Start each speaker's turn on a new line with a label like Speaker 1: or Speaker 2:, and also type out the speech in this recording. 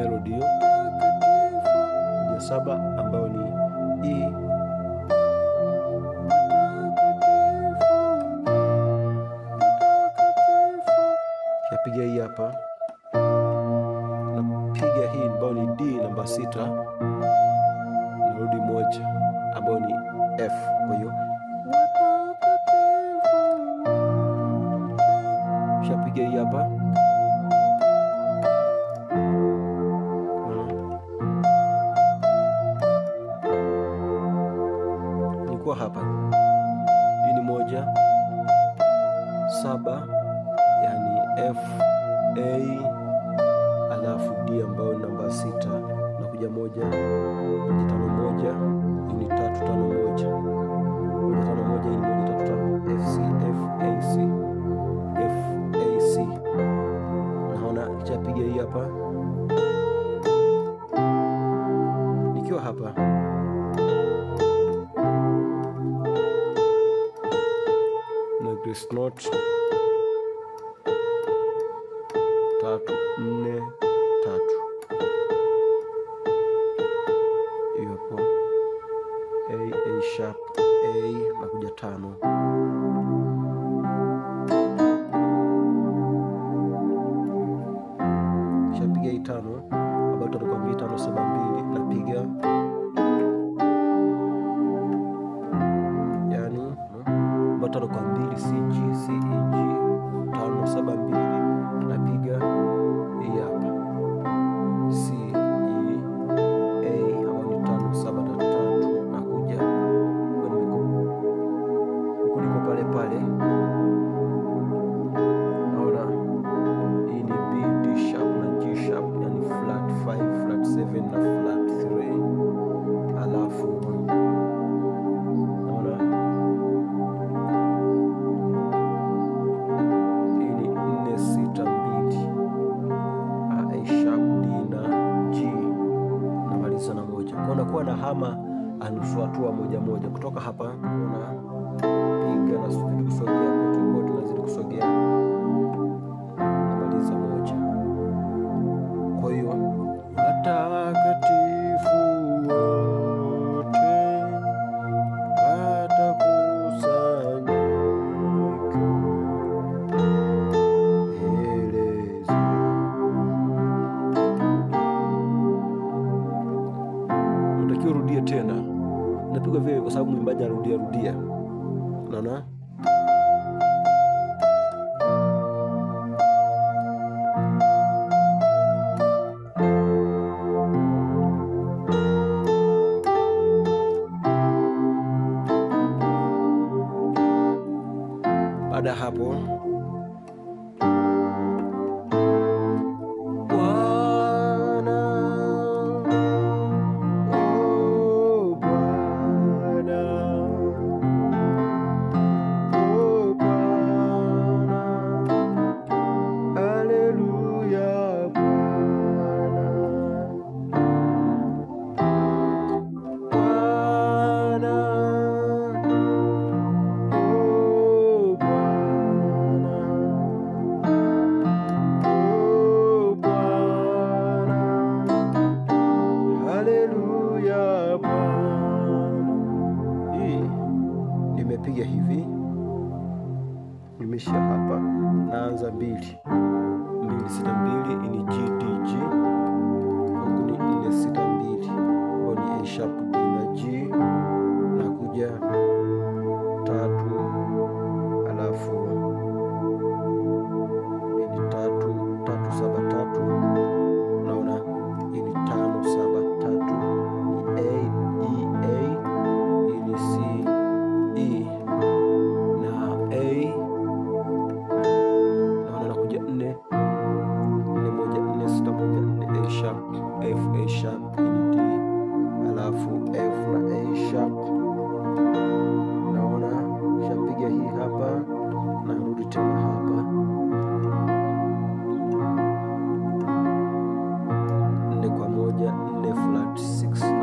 Speaker 1: melody hiyo. Kuja 7 ambayo ni E, napiga hii hapa, napiga hii ambayo ni D namba 6, narudi 1 ambayo ni F. Kwa hiyo shapiga hii hapa, nilikuwa hapa, hii ni 1 7, yani F A, alafu D ambayo namba 6, na kuja 1 5 1, hii ni 3 5 1, 1 5 1, hii ni 1 3 5, F C F A C F A C. Naona nichapiga hii hapa, nikiwa hapa na grace note 3 4 3, hiyo hapo A sharp A, na kuja 5, shapiga hii 5 ambayo tutakwambia 5 7 2, napiga yani ambayo tutakwambia C G C E G 5 7 2, napiga hii hapa C E A ambayo ni 5 7 3, na kuja huku, niko pale pale. Naona hii ni B D sharp na G sharp, yani flat 5 flat 7 na flat 3, alafu naona hii ni 4 6 2, A sharp D na G, namaliza na 1. Kwa nakuwa na hama anusu hatua moja moja kutoka hapa, kuna piga na zidi kusogea kote, nazidi kusogea, namaliza 1. Kwa hiyo watakatifu wote watakusanyika mbele zako. Unatakiwa urudie tena, napiga vile kwa sababu mwimbaji arudia. Unaona? Baada hapo nimepiga hivi, nimeshia hapa, naanza 2 2 6 2, ini G D G, huku ni 4 6 2, ambayo ni A sharp D na G, na kuja 3, alafu ini 3 3 7 3, naona ini 5 7 3, ni A E A, ini C E na A, naona nakuja 4 4 1 4 6 1 4, A sharp F A sharp, ini D, alafu F na A sharp. Naona shapiga hii hapa, narudi tena hapa, 4 kwa 1 4 flat 6